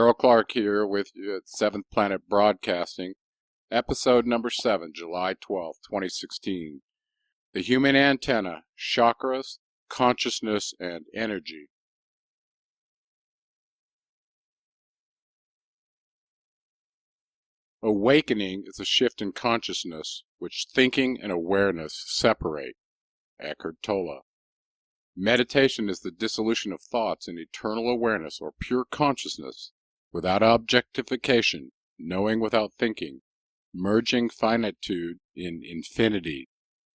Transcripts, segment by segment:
Gerald Clark here with you at 7th Planet Broadcasting, episode number 7, July 12th, 2016. The Human Antenna, Chakras, Consciousness, and Energy. Awakening is a shift in consciousness which thinking and awareness separate. Eckhart Tolle. Meditation is the dissolution of thoughts in eternal awareness or pure consciousness, without objectification, knowing without thinking, merging finitude in infinity.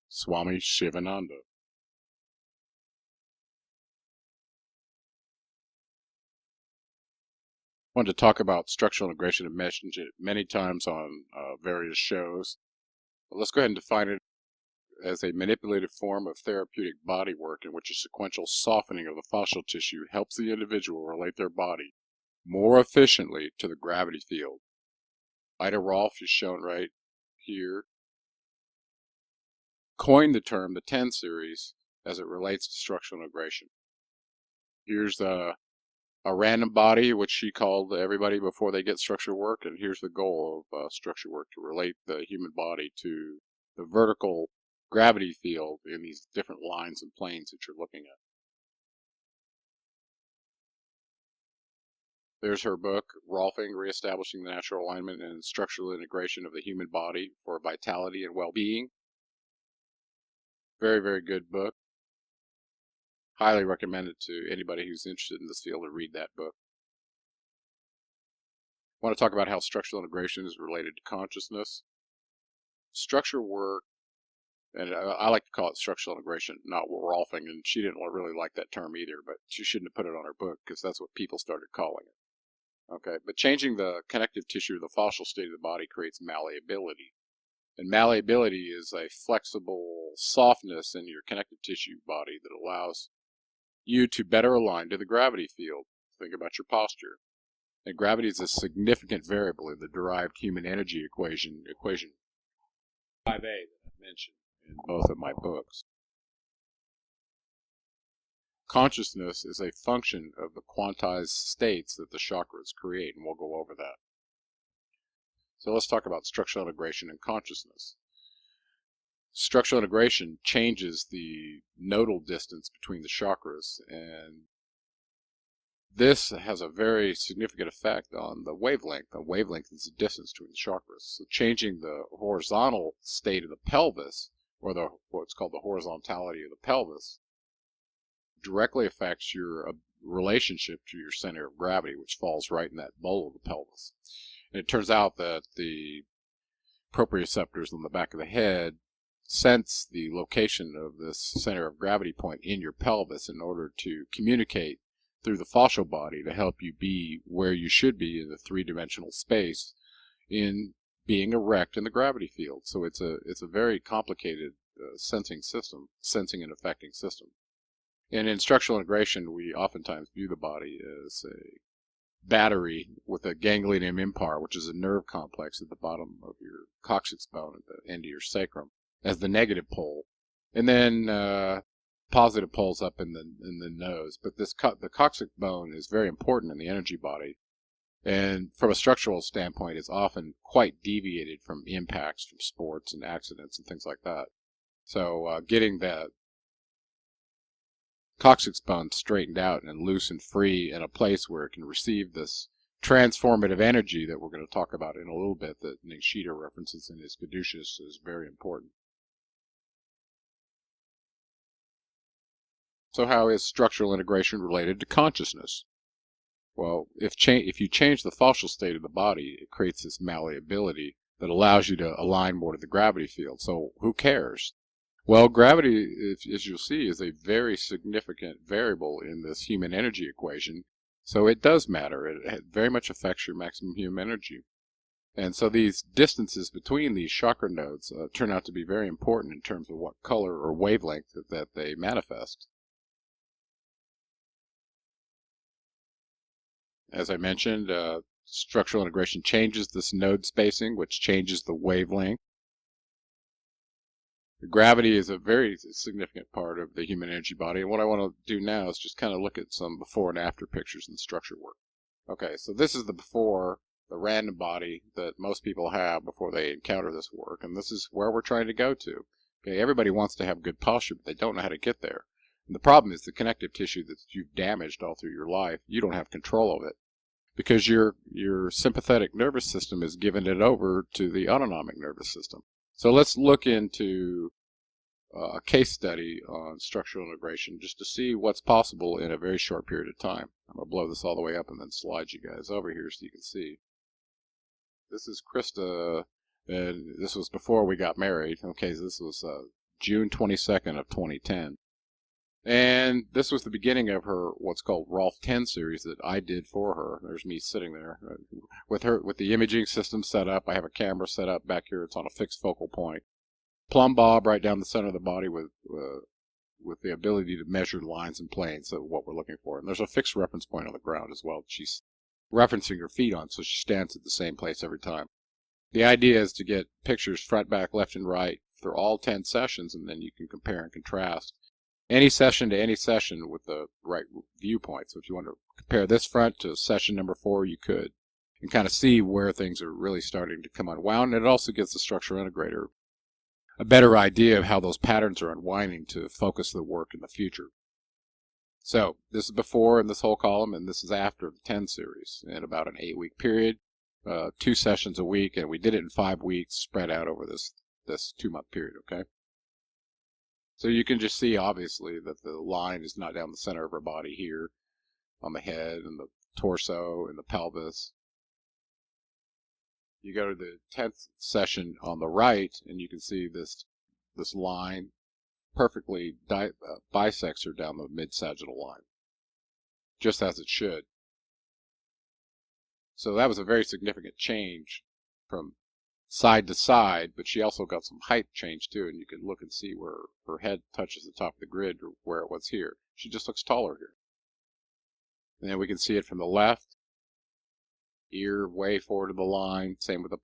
Swami Shivananda. I wanted to talk about structural integration. I've mentioned it many times on various shows. But let's go ahead and define it as a manipulative form of therapeutic body work in which a sequential softening of the fascial tissue helps the individual relate their body more efficiently to the gravity field. Ida Rolf is shown right here. Coined the term the 10 series as it relates to structural integration. Here's a random body, which she called everybody before they get structure work, and here's the goal of structure work, to relate the human body to the vertical gravity field in these different lines and planes that you're looking at. There's her book, Rolfing, Reestablishing the Natural Alignment and Structural Integration of the Human Body for Vitality and Well-Being. Very, very good book. Highly recommend it to anybody who's interested in this field to read that book. I want to talk about how structural integration is related to consciousness. Structure work, and I like to call it structural integration, not Rolfing, and she didn't really like that term either, but she shouldn't have put it on her book because that's what people started calling it. Okay, but changing the connective tissue of the fascial state of the body creates malleability. And malleability is a flexible softness in your connective tissue body that allows you to better align to the gravity field. Think about your posture. And gravity is a significant variable in the derived human energy equation 5A that I mentioned in both of my books. Consciousness is a function of the quantized states that the chakras create, and we'll go over that. So let's talk about structural integration and consciousness. Structural integration changes the nodal distance between the chakras, and this has a very significant effect on the wavelength. The wavelength is the distance between the chakras. So changing the horizontal state of the pelvis, or what's called the horizontality of the pelvis, directly affects your relationship to your center of gravity, which falls right in that bowl of the pelvis. And it turns out that the proprioceptors on the back of the head sense the location of this center of gravity point in your pelvis in order to communicate through the fascial body to help you be where you should be in the three-dimensional space in being erect in the gravity field. So it's a very complicated sensing and affecting system. And in structural integration, we oftentimes view the body as a battery with a ganglion impar, which is a nerve complex at the bottom of your coccyx bone at the end of your sacrum, as the negative pole, and then positive poles up in the nose. But the coccyx bone is very important in the energy body, and from a structural standpoint, is often quite deviated from impacts from sports and accidents and things like that. So getting that coccyx bone straightened out and loose and free in a place where it can receive this transformative energy that we're going to talk about in a little bit that Nishida references in his Caduceus is very important. So how is structural integration related to consciousness? Well, if you change the fascial state of the body, it creates this malleability that allows you to align more to the gravity field. So who cares? Well, gravity, as you'll see, is a very significant variable in this human energy equation. So it does matter. It very much affects your maximum human energy. And so these distances between these chakra nodes turn out to be very important in terms of what color or wavelength that they manifest. As I mentioned, structural integration changes this node spacing, which changes the wavelength. Gravity is a very significant part of the human energy body, and what I want to do now is just kind of look at some before and after pictures in structure work. Okay, so this is the before, the random body that most people have before they encounter this work, and this is where we're trying to go to. Okay, everybody wants to have good posture, but they don't know how to get there. And the problem is the connective tissue that you've damaged all through your life, you don't have control of it because your sympathetic nervous system is giving it over to the autonomic nervous system. So let's look into a case study on structural integration just to see what's possible in a very short period of time. I'm going to blow this all the way up and then slide you guys over here so you can see. This is Krista, and this was before we got married. Okay, so this was June 22nd of 2010. And this was the beginning of her what's called Rolf 10 series that I did for her. There's me sitting there with her, with the imaging system set up. I have a camera set up back here. It's on a fixed focal point. Plumb bob right down the center of the body with the ability to measure lines and planes of what we're looking for. And there's a fixed reference point on the ground as well. She's referencing her feet on, so she stands at the same place every time. The idea is to get pictures front, back, left, and right for all 10 sessions, and then you can compare and contrast any session to any session with the right viewpoint. So if you want to compare this front to session number 4, you could, and kind of see where things are really starting to come unwound. And it also gives the structural integrator a better idea of how those patterns are unwinding to focus the work in the future. So this is before in this whole column, and this is after the 10 series in about an 8-week period, 2 sessions a week, and we did it in 5 weeks spread out over this 2-month period. Okay. So you can just see, obviously, that the line is not down the center of her body here on the head and the torso and the pelvis. You go to the 10th session on the right, and you can see this line perfectly bisects her down the mid-sagittal line, just as it should. So that was a very significant change from side to side, but she also got some height change too, and you can look and see where her head touches the top of the grid or where it was here. She just looks taller here. And then we can see it from the left, ear way forward of the line, same with the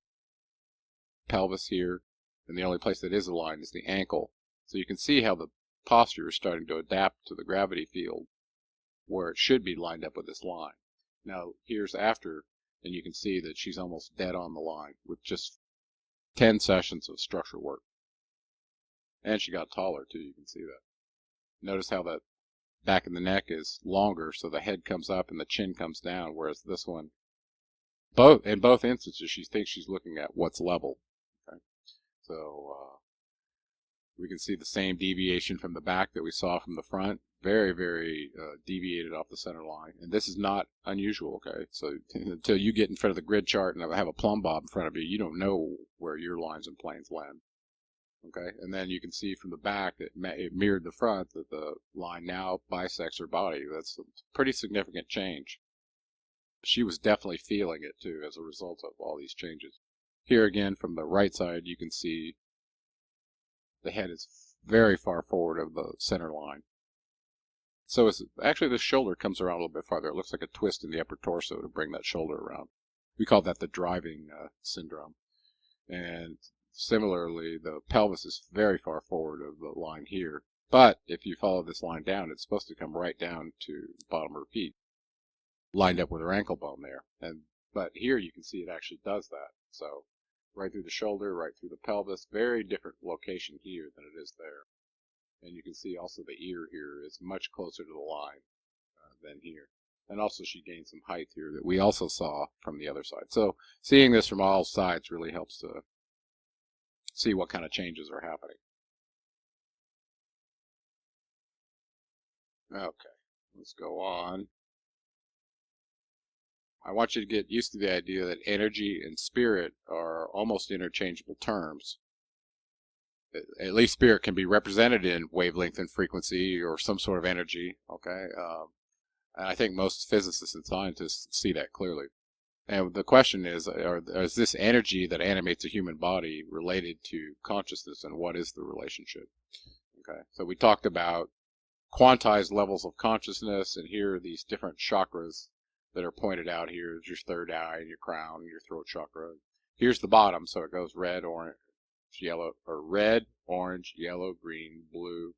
pelvis here, and the only place that is aligned is the ankle. So you can see how the posture is starting to adapt to the gravity field where it should be lined up with this line. Now here's after, and you can see that she's almost dead on the line with just 10 sessions of structural work. And she got taller too, you can see that. Notice how that back of the neck is longer, so the head comes up and the chin comes down, whereas this one, in both instances, she thinks she's looking at what's level. Okay? So we can see the same deviation from the back that we saw from the front. Very, very deviated off the center line. And this is not unusual, okay? So until you get in front of the grid chart and have a plumb bob in front of you, you don't know where your lines and planes land. Okay, and then you can see from the back that it mirrored the front, that the line now bisects her body. That's a pretty significant change. She was definitely feeling it too as a result of all these changes. Here again, from the right side, you can see the head is very far forward of the center line. So it's actually the shoulder comes around a little bit farther. It looks like a twist in the upper torso to bring that shoulder around. We call that the driving syndrome. And similarly, the pelvis is very far forward of the line here. But if you follow this line down, it's supposed to come right down to the bottom of her feet, lined up with her ankle bone there. But here you can see it actually does that. So right through the shoulder, right through the pelvis, very different location here than it is there. And you can see also the ear here is much closer to the line than here. And also she gained some height here that we also saw from the other side. So seeing this from all sides really helps to see what kind of changes are happening. Okay, let's go on. I want you to get used to the idea that energy and spirit are almost interchangeable terms. At least spirit can be represented in wavelength and frequency or some sort of energy, okay? And I think most physicists and scientists see that clearly. And the question is this energy that animates a human body related to consciousness, and what is the relationship? Okay, so we talked about quantized levels of consciousness, and here are these different chakras that are pointed out. Here's your third eye and your crown and your throat chakra. Here's the bottom, so it goes red, orange, yellow, or red, orange, yellow, green, blue,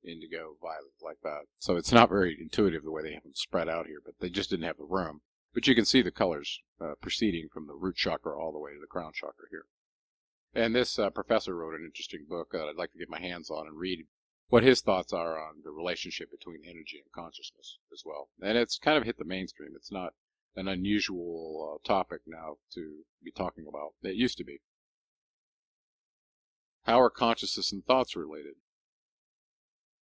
indigo, violet, like that. So it's not very intuitive the way they have them spread out here, but they just didn't have the room. But you can see the colors proceeding from the root chakra all the way to the crown chakra here. And this professor wrote an interesting book that I'd like to get my hands on and read what his thoughts are on the relationship between energy and consciousness as well. And it's kind of hit the mainstream. It's not an unusual topic now to be talking about. It used to be. How are consciousness and thoughts related?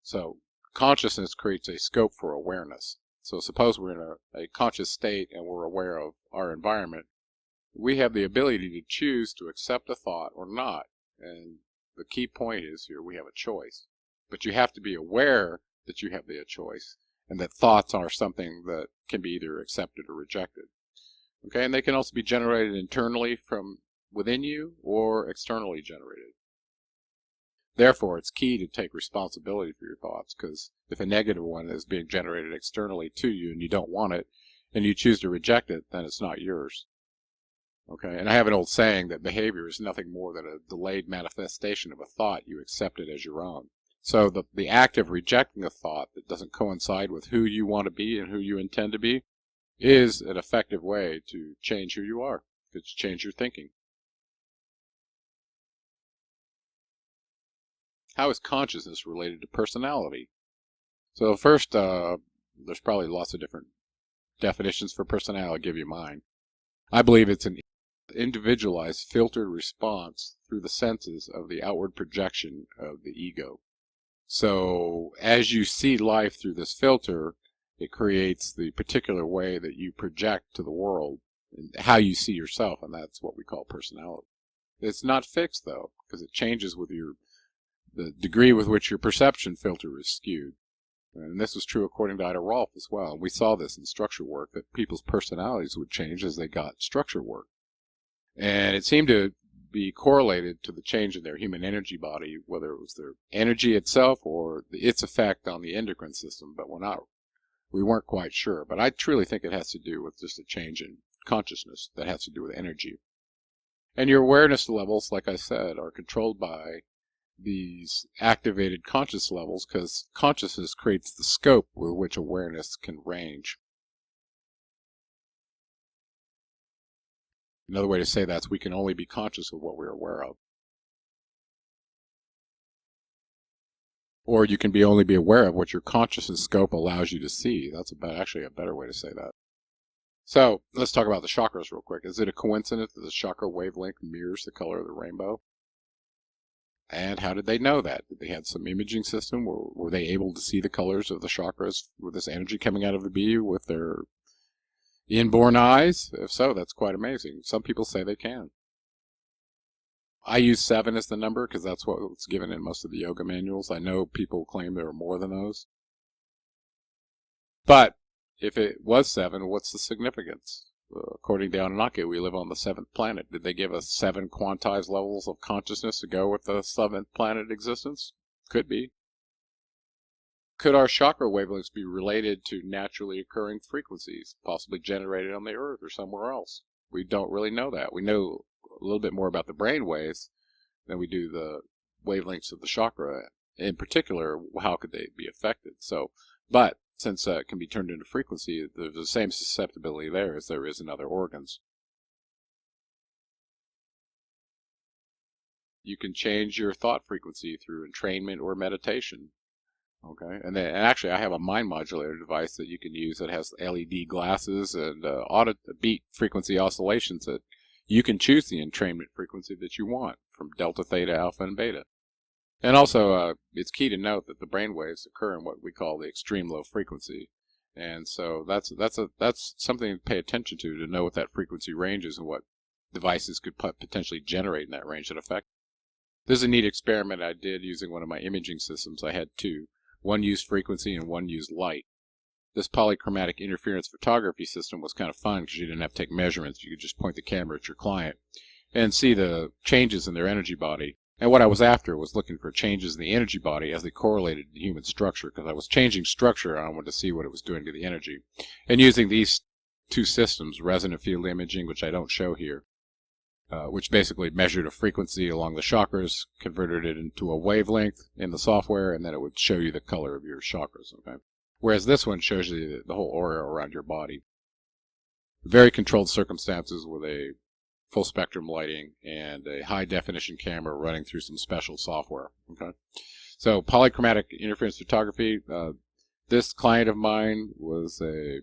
So consciousness creates a scope for awareness. So suppose we're in a conscious state and we're aware of our environment. We have the ability to choose to accept a thought or not. And the key point is here we have a choice. But you have to be aware that you have the choice and that thoughts are something that can be either accepted or rejected. Okay, and they can also be generated internally from within you or externally generated. Therefore, it's key to take responsibility for your thoughts, because if a negative one is being generated externally to you and you don't want it and you choose to reject it, then it's not yours. Okay, and I have an old saying that behavior is nothing more than a delayed manifestation of a thought you accepted as your own. So the act of rejecting a thought that doesn't coincide with who you want to be and who you intend to be is an effective way to change who you are, to change your thinking. How is consciousness related to personality? So first, there's probably lots of different definitions for personality. I'll give you mine. I believe it's an individualized, filtered response through the senses of the outward projection of the ego. So as you see life through this filter, it creates the particular way that you project to the world and how you see yourself, and that's what we call personality. It's not fixed, though, because it changes with the degree with which your perception filter is skewed. And this was true according to Rolf as well. And we saw this in structure work, that people's personalities would change as they got structure work. And it seemed to be correlated to the change in their human energy body, whether it was their energy itself or its effect on the endocrine system, but we weren't quite sure. But I truly think it has to do with just a change in consciousness that has to do with energy. And your awareness levels, like I said, are controlled by these activated conscious levels, because consciousness creates the scope with which awareness can range. Another way to say that is we can only be conscious of what we're aware of. Or you can only be aware of what your consciousness scope allows you to see. That's actually a better way to say that. So let's talk about the chakras real quick. Is it a coincidence that the chakra wavelength mirrors the color of the rainbow? And how did they know that? Did they have some imaging system? Were they able to see the colors of the chakras with this energy coming out of the bee with their inborn eyes? If so, that's quite amazing. Some people say they can. I use 7 as the number because that's what's given in most of the yoga manuals. I know people claim there are more than those. But if it was 7, what's the significance? According to Anunnaki, we live on the 7th planet. Did they give us 7 quantized levels of consciousness to go with the 7th planet existence? Could be. Could our chakra wavelengths be related to naturally occurring frequencies, possibly generated on the Earth or somewhere else? We don't really know that. We know a little bit more about the brain waves than we do the wavelengths of the chakra. In particular, how could they be affected? But since it can be turned into frequency, there's the same susceptibility there as there is in other organs. You can change your thought frequency through entrainment or meditation. Okay, and actually I have a mind modulator device that you can use that has LED glasses and beat frequency oscillations that you can choose the entrainment frequency that you want from delta, theta, alpha, and beta. And also, it's key to note that the brain waves occur in what we call the extreme low frequency. And so that's something to pay attention to know what that frequency range is and what devices could potentially generate in that range that affect. This is a neat experiment I did using one of my imaging systems. I had 2. One used frequency and one used light. This polychromatic interference photography system was kind of fun because you didn't have to take measurements. You could just point the camera at your client and see the changes in their energy body. And what I was after was looking for changes in the energy body as they correlated to human structure, because I was changing structure and I wanted to see what it was doing to the energy. And using these 2 systems, resonant field imaging, which I don't show here, which basically measured a frequency along the chakras, converted it into a wavelength in the software, and then it would show you the color of your chakras. Okay? Whereas this one shows you the whole aura around your body. very controlled circumstances with a full spectrum lighting and a high definition camera running through some special software. Okay, so polychromatic interference photography. This client of mine was a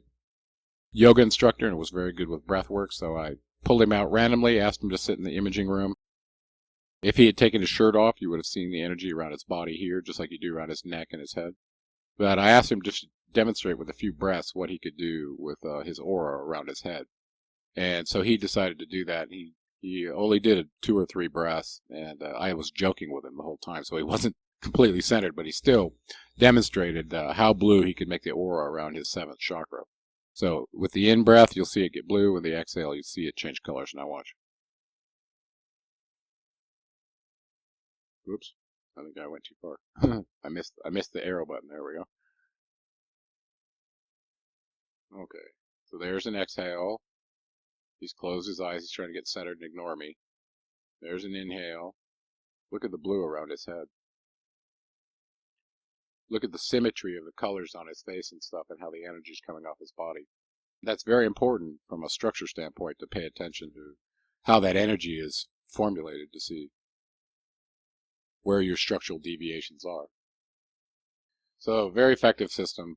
yoga instructor and was very good with breath work, so I pulled him out randomly, asked him to sit in the imaging room. If he had taken his shirt off, you would have seen the energy around his body here, just like you do around his neck and his head. But I asked him just to demonstrate with a few breaths what he could do with his aura around his head. And so he decided to do that. He only did 2 or 3 breaths, and I was joking with him the whole time, so he wasn't completely centered, but he still demonstrated how blue he could make the aura around his 7th chakra. So with the in-breath, you'll see it get blue. With the exhale, you see it change colors. Now watch. Oops, I think I went too far. I missed the arrow button. There we go. Okay, so there's an exhale. He's closed his eyes. He's trying to get centered and ignore me. There's an inhale. Look at the blue around his head. Look at the symmetry of the colors on his face and stuff and how the energy is coming off his body. That's very important from a structure standpoint to pay attention to how that energy is formulated to see where your structural deviations are. So, very effective system.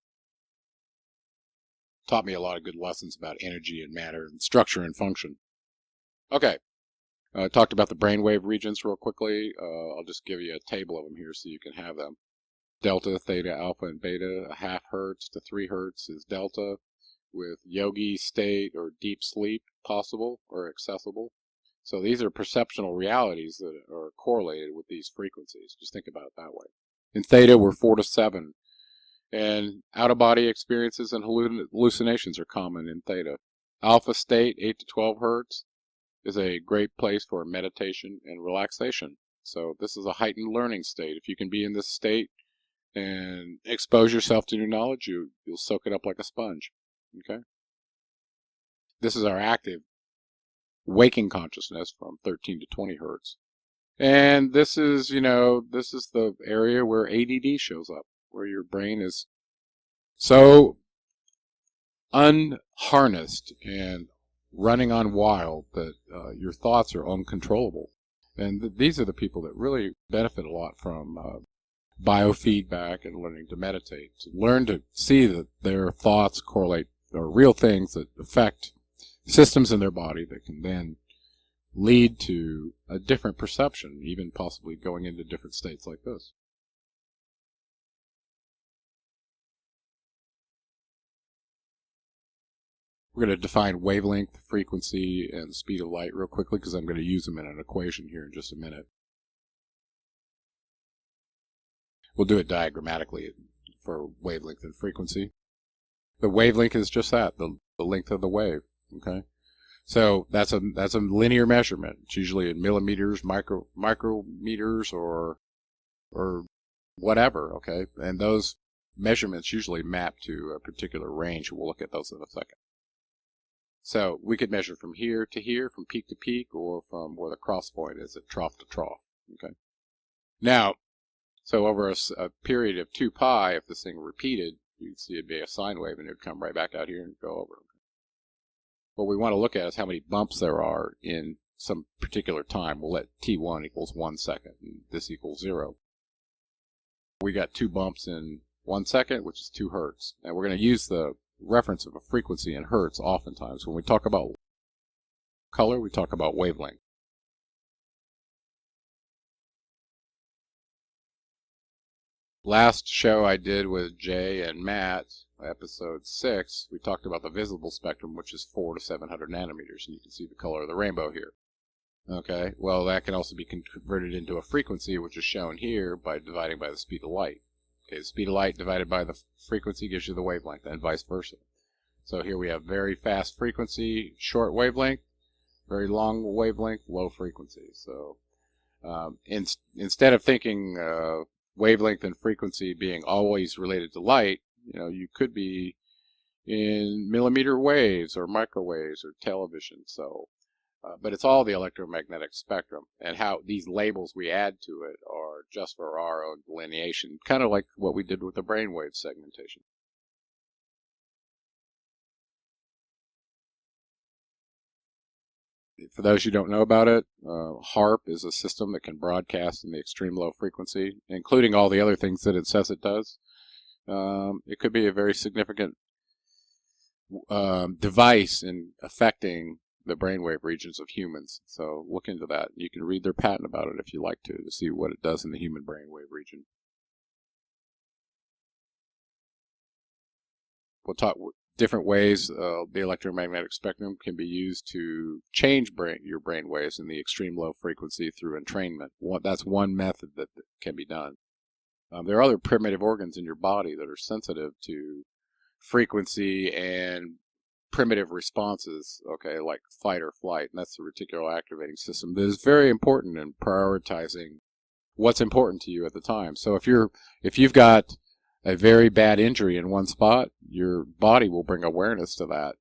Taught me a lot of good lessons about energy and matter and structure and function. Okay, talked about the brainwave regions real quickly. I'll just give you a table of them here so you can have them. Delta, theta, alpha, and beta. 0.5 hertz to 3 hertz is delta, with yogi state or deep sleep possible or accessible. So these are perceptual realities that are correlated with these frequencies. Just think about it that way. In theta, we're 4 to 7. And out-of-body experiences and hallucinations are common in theta. Alpha state, 8 to 12 hertz, is a great place for meditation and relaxation. So this is a heightened learning state. If you can be in this state and expose yourself to new knowledge, you'll soak it up like a sponge. Okay? This is our active waking consciousness from 13 to 20 hertz. And this is, this is the area where ADD shows up, where your brain is so unharnessed and running on wild that your thoughts are uncontrollable. And these are the people that really benefit a lot from biofeedback and learning to meditate, to learn to see that their thoughts correlate, are real things that affect systems in their body that can then lead to a different perception, even possibly going into different states like this. We're going to define wavelength, frequency, and speed of light real quickly because I'm going to use them in an equation here in just a minute. We'll do it diagrammatically for wavelength and frequency. The wavelength is just that, the length of the wave. Okay, so that's a linear measurement. It's usually in millimeters, micrometers, or whatever. Okay, and those measurements usually map to a particular range. We'll look at those in a second. So we could measure from here to here, from peak to peak, or from where the cross point is at trough to trough. Okay. Now, so over a period of 2 pi, if this thing repeated, you'd see it be a sine wave, and it would come right back out here and go over. What we want to look at is how many bumps there are in some particular time. We'll let t1 equals 1 second, and this equals 0. We got 2 bumps in 1 second, which is 2 hertz. And we're going to use the reference of a frequency in hertz oftentimes. When we talk about color, we talk about wavelength. Last show I did with Jay and Matt, episode 6, we talked about the visible spectrum, which is 400 to 700 nanometers, and you can see the color of the rainbow here. Okay, well that can also be converted into a frequency, which is shown here by dividing by the speed of light. Okay, the speed of light divided by the frequency gives you the wavelength, and vice versa. So here we have very fast frequency, short wavelength, very long wavelength, low frequency. So instead of thinking wavelength and frequency being always related to light, you could be in millimeter waves or microwaves or television. So, but it's all the electromagnetic spectrum, and how these labels we add to it are just for our own delineation, kind of like what we did with the brainwave segmentation. For those who don't know about it, HAARP is a system that can broadcast in the extreme low frequency, including all the other things that it says it does. It could be a very significant device in affecting the brainwave regions of humans. So look into that. You can read their patent about it if you like to see what it does in the human brainwave region. We'll talk different ways the electromagnetic spectrum can be used to change your brain waves in the extreme low frequency through entrainment. That's one method that can be done. There are other primitive organs in your body that are sensitive to frequency and primitive responses, okay, like fight or flight, and that's the reticular activating system that is very important in prioritizing what's important to you at the time. So if you've got a very bad injury in one spot, your body will bring awareness to that,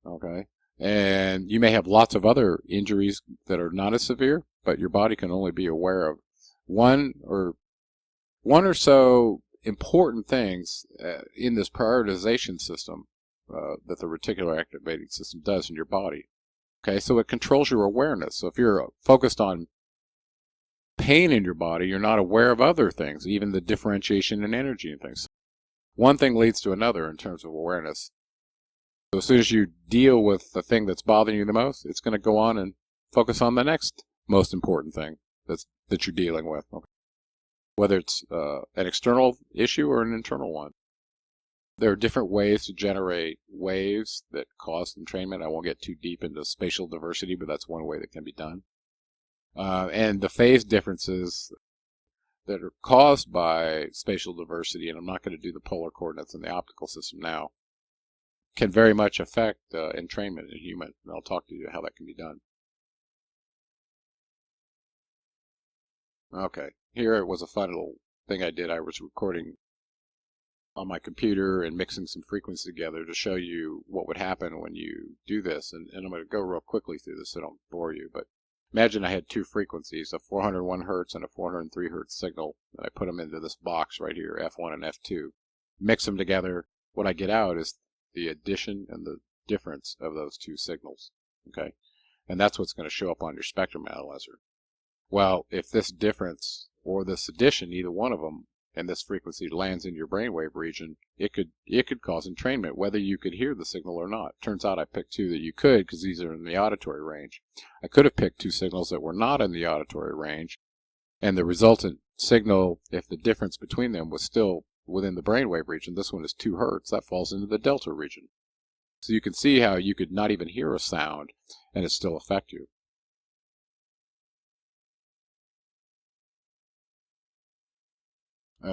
okay? And you may have lots of other injuries that are not as severe, but your body can only be aware of one or so important things in this prioritization system that the reticular activating system does in your body. Okay, so it controls your awareness. So if you're focused on pain in your body, you're not aware of other things, even the differentiation in energy and things. One thing leads to another in terms of awareness. So as soon as you deal with the thing that's bothering you the most, it's going to go on and focus on the next most important thing that you're dealing with. Okay? Whether it's an external issue or an internal one. There are different ways to generate waves that cause entrainment. I won't get too deep into spatial diversity, but that's one way that can be done. And the phase differences that are caused by spatial diversity, and I'm not going to do the polar coordinates in the optical system now, can very much affect entrainment in a human. And I'll talk to you how that can be done. Okay, here it was a fun little thing I did. I was recording on my computer and mixing some frequencies together to show you what would happen when you do this. And I'm going to go real quickly through this so I don't bore you. But imagine I had two frequencies, a 401 hertz and a 403 hertz signal, and I put them into this box right here, F1 and F2. Mix them together. What I get out is the addition and the difference of those two signals. Okay, and that's what's going to show up on your spectrum analyzer. Well, if this difference or this addition, either one of them, and this frequency lands in your brainwave region, it could cause entrainment, whether you could hear the signal or not. Turns out I picked two that you could because these are in the auditory range. I could have picked two signals that were not in the auditory range, and the resultant signal, if the difference between them was still within the brainwave region, this one is 2 hertz, that falls into the delta region. So you can see how you could not even hear a sound and it still affect you.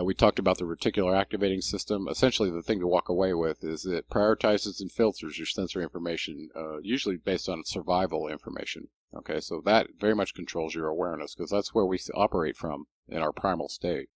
We talked about the reticular activating system. Essentially, the thing to walk away with is it prioritizes and filters your sensory information, usually based on survival information. Okay, so that very much controls your awareness because that's where we operate from in our primal state.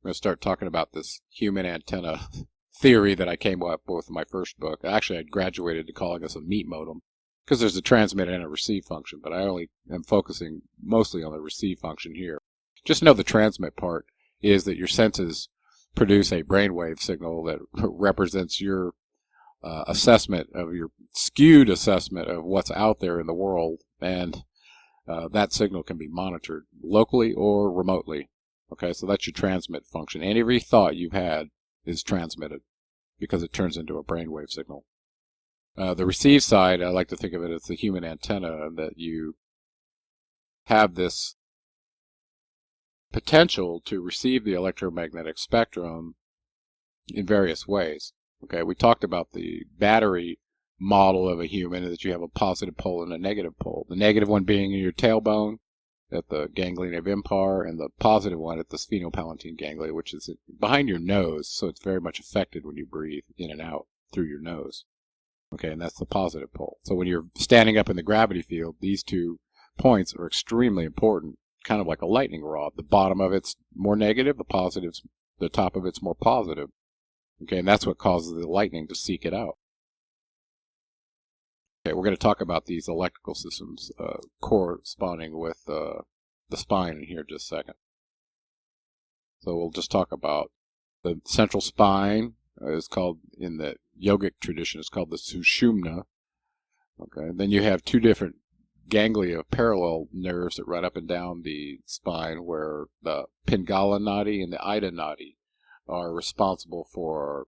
I'm going to start talking about this human antenna theory that I came up with in my first book. Actually, I graduated to calling this a meat modem, because there's a transmit and a receive function, but I only am focusing mostly on the receive function here. Just know the transmit part is that your senses produce a brainwave signal that represents your assessment of your skewed assessment of what's out there in the world, and that signal can be monitored locally or remotely. Okay, so that's your transmit function. And every thought you've had is transmitted because it turns into a brainwave signal. The receive side, I like to think of it as the human antenna, that you have this potential to receive the electromagnetic spectrum in various ways. Okay, we talked about the battery model of a human, that you have a positive pole and a negative pole. The negative one being in your tailbone at the ganglion of impar, and the positive one at the sphenopalatine ganglia, which is behind your nose, so it's very much affected when you breathe in and out through your nose. Okay, and that's the positive pole. So when you're standing up in the gravity field, these 2 points are extremely important, kind of like a lightning rod. The bottom of it's more negative, the top of it's more positive. Okay, and that's what causes the lightning to seek it out. Okay, we're going to talk about these electrical systems corresponding with the spine in here just a second. So we'll just talk about the central spine is called, in the yogic tradition, it's called the Sushumna. Okay, then you have two different ganglia of parallel nerves that run up and down the spine, where the Pingala nadi and the Ida nadi are responsible for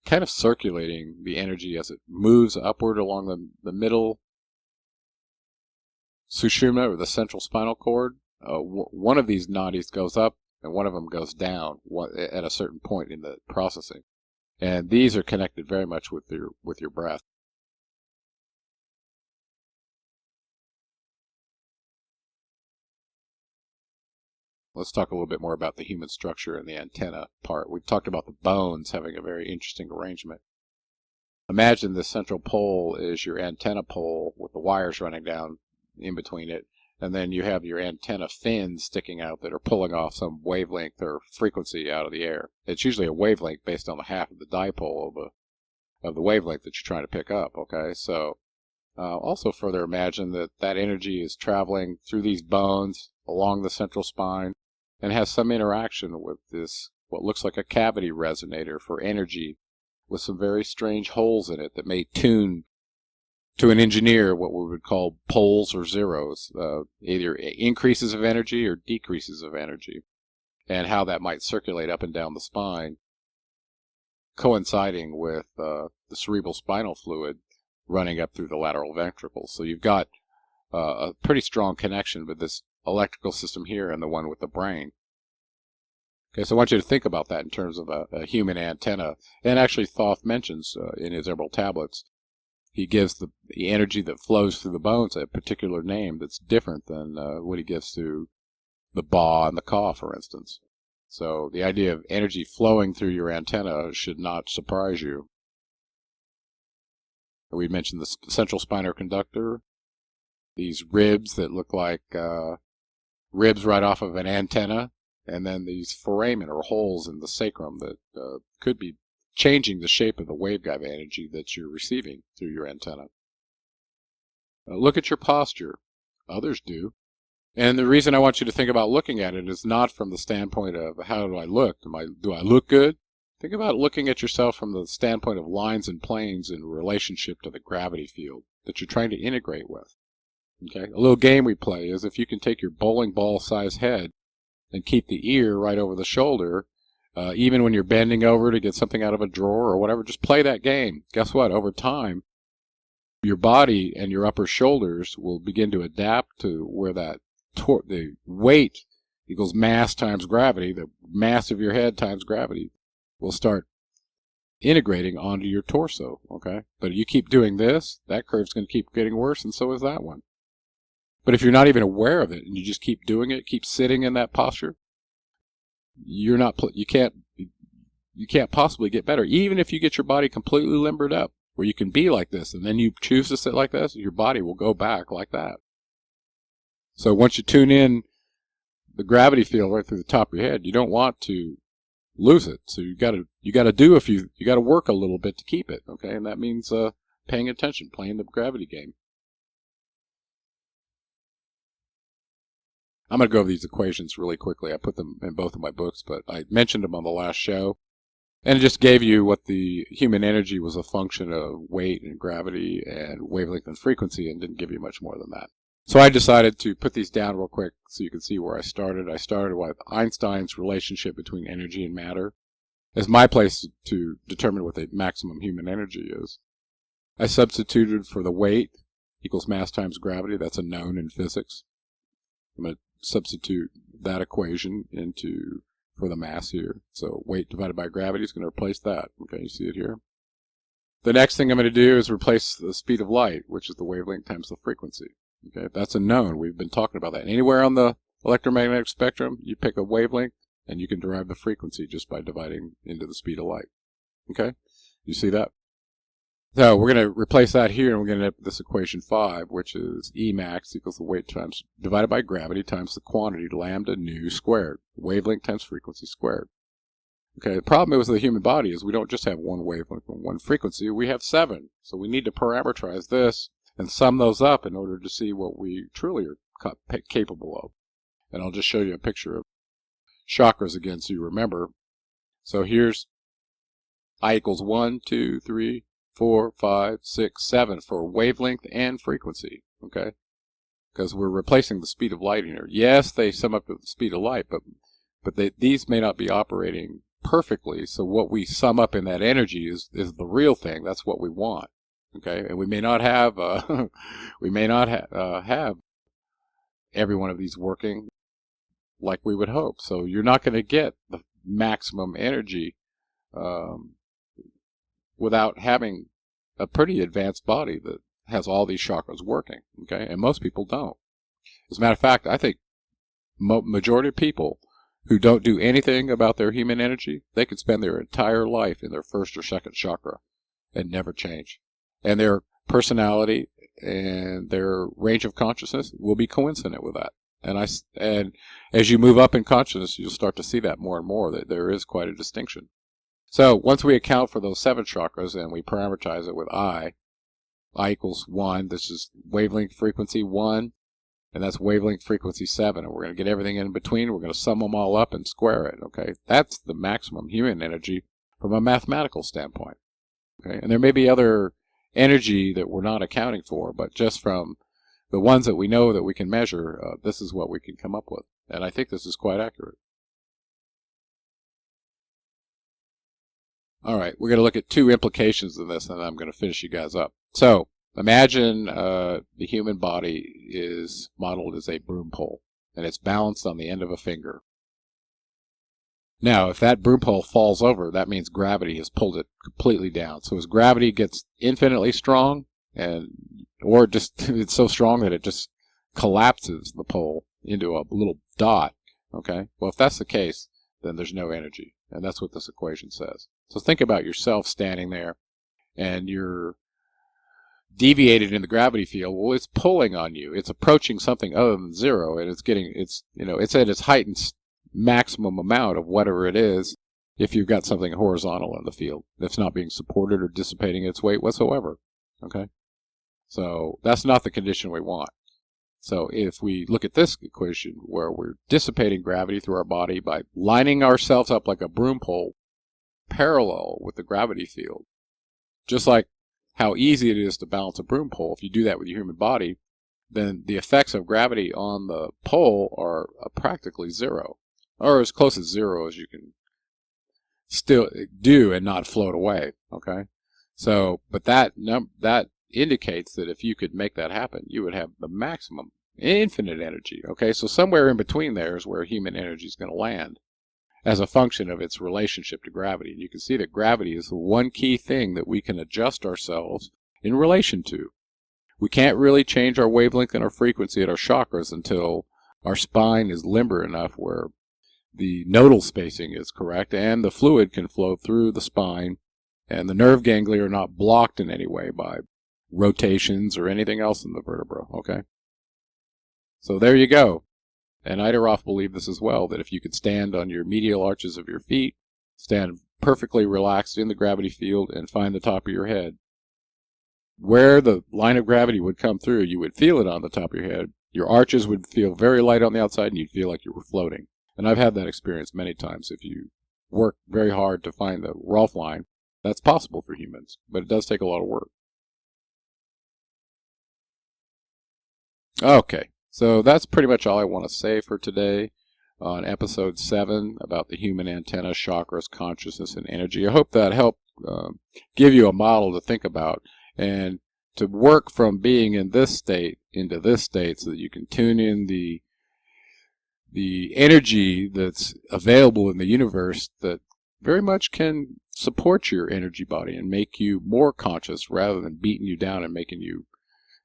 kind of circulating the energy as it moves upward along the middle Sushumna, or the central spinal cord. One of these nadis goes up and one of them goes down at a certain point in the processing. And these are connected very much with your breath. Let's talk a little bit more about the human structure and the antenna part. We've talked about the bones having a very interesting arrangement. Imagine the central pole is your antenna pole with the wires running down in between it, and then you have your antenna fins sticking out that are pulling off some wavelength or frequency out of the air. It's usually a wavelength based on the half of the dipole of the wavelength that you're trying to pick up. Okay, so also further imagine that energy is traveling through these bones along the central spine and has some interaction with this, what looks like a cavity resonator for energy, with some very strange holes in it that may tune to an engineer what we would call poles or zeros, either increases of energy or decreases of energy, and how that might circulate up and down the spine, coinciding with the cerebral spinal fluid running up through the lateral ventricles. So you've got a pretty strong connection with this electrical system here and the one with the brain. Okay, so I want you to think about that in terms of a human antenna. And actually Thoth mentions in his Emerald Tablets, he gives the energy that flows through the bones a particular name that's different than what he gives to the ba and the ka, for instance. So the idea of energy flowing through your antenna should not surprise you. We mentioned the central spinal conductor, these ribs that look like ribs right off of an antenna, and then these foramen or holes in the sacrum that could be changing the shape of the waveguide energy that you're receiving through your antenna. Look at your posture. Others do. And the reason I want you to think about looking at it is not from the standpoint of how do I look? Do I look good? Think about looking at yourself from the standpoint of lines and planes in relationship to the gravity field that you're trying to integrate with. Okay? A little game we play is if you can take your bowling ball size head and keep the ear right over the shoulder, even when you're bending over to get something out of a drawer or whatever, just play that game. Guess what? Over time, your body and your upper shoulders will begin to adapt to where the weight equals mass times gravity, the mass of your head times gravity, will start integrating onto your torso. Okay? But if you keep doing this, that curve's going to keep getting worse, and so is that one. But if you're not even aware of it and you just keep doing it, keep sitting in that posture, you can't possibly get better. Even if you get your body completely limbered up where you can be like this and then you choose to sit like this, your body will go back like that. So once you tune in the gravity field right through the top of your head, you don't want to lose it. So you got to work a little bit to keep it. Okay, and that means paying attention, playing the gravity game. I'm going to go over these equations really quickly. I put them in both of my books, but I mentioned them on the last show. And it just gave you what the human energy was a function of weight and gravity and wavelength and frequency, and didn't give you much more than that. So I decided to put these down real quick so you can see where I started. I started with Einstein's relationship between energy and matter as my place to determine what the maximum human energy is. I substituted for the weight equals mass times gravity. That's a known in physics. I'm going to substitute that equation for the mass here. So weight divided by gravity is going to replace that. Okay, you see it here. The next thing I'm going to do is replace the speed of light, which is the wavelength times the frequency. Okay, that's a known. We've been talking about that. Anywhere on the electromagnetic spectrum, you pick a wavelength and you can derive the frequency just by dividing into the speed of light. Okay, you see that? So we're going to replace that here, and we're going to end up with this equation 5, which is E max equals the weight times divided by gravity times the quantity lambda nu squared, wavelength times frequency squared. Okay, the problem with the human body is we don't just have one wavelength and one frequency, we have 7. So we need to parameterize this and sum those up in order to see what we truly are capable of. And I'll just show you a picture of chakras again so you remember. So here's I equals 1, 2, 3, 4, 5, 6, 7 for wavelength and frequency, okay? Because we're replacing the speed of light in here. Yes, they sum up to the speed of light, but these may not be operating perfectly, so what we sum up in that energy is the real thing. That's what we want, okay? And we may not have have every one of these working like we would hope. So you're not going to get the maximum energy without having a pretty advanced body that has all these chakras working, okay? And most people don't. As a matter of fact, I think majority of people who don't do anything about their human energy, they could spend their entire life in their first or second chakra and never change. And their personality and their range of consciousness will be coincident with that. And as you move up in consciousness, you'll start to see that more and more, that there is quite a distinction. So once we account for those 7 chakras and we parameterize it with I equals 1, this is wavelength frequency 1, and that's wavelength frequency 7, and we're going to get everything in between. We're going to sum them all up and square it, okay? That's the maximum human energy from a mathematical standpoint, okay? And there may be other energy that we're not accounting for, but just from the ones that we know that we can measure, this is what we can come up with. And I think this is quite accurate. All right, we're going to look at 2 implications of this, and I'm going to finish you guys up. So imagine the human body is modeled as a broom pole, and it's balanced on the end of a finger. Now, if that broom pole falls over, that means gravity has pulled it completely down. So as gravity gets infinitely strong, or just it's so strong that it just collapses the pole into a little dot, okay? Well, if that's the case, then there's no energy, and that's what this equation says. So think about yourself standing there, and you're deviated in the gravity field. Well, it's pulling on you. It's approaching something other than 0, and it's at its heightened maximum amount of whatever it is. If you've got something horizontal in the field that's not being supported or dissipating its weight whatsoever, okay? So that's not the condition we want. So if we look at this equation where we're dissipating gravity through our body by lining ourselves up like a broom pole parallel with the gravity field, just like how easy it is to balance a broom pole, if you do that with your human body, then the effects of gravity on the pole are practically 0, or as close as 0 as you can still do and not float away, okay? So, but that indicates that if you could make that happen, you would have the maximum infinite energy, okay? So somewhere in between there is where human energy is going to land as a function of its relationship to gravity. And you can see that gravity is the one key thing that we can adjust ourselves in relation to. We can't really change our wavelength and our frequency at our chakras until our spine is limber enough where the nodal spacing is correct and the fluid can flow through the spine and the nerve ganglia are not blocked in any way by rotations or anything else in the vertebra, okay? So there you go. And Rolf believed this as well, that if you could stand on your medial arches of your feet, stand perfectly relaxed in the gravity field, and find the top of your head, where the line of gravity would come through, you would feel it on the top of your head. Your arches would feel very light on the outside, and you'd feel like you were floating. And I've had that experience many times. If you work very hard to find the Rolf line, that's possible for humans, but it does take a lot of work. Okay, so that's pretty much all I want to say for today on episode 7 about the human antenna, chakras, consciousness, and energy. I hope that helped give you a model to think about and to work from being in this state into this state so that you can tune in the energy that's available in the universe that very much can support your energy body and make you more conscious rather than beating you down and making you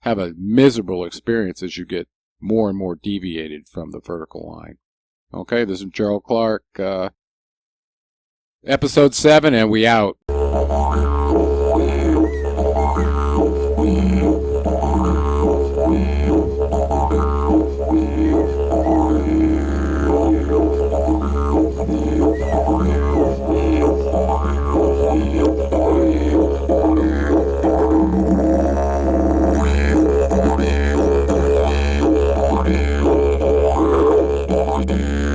have a miserable experience as you get more and more deviated from the vertical line. Okay, this is Gerald Clark, episode 7, and we out. Yeah.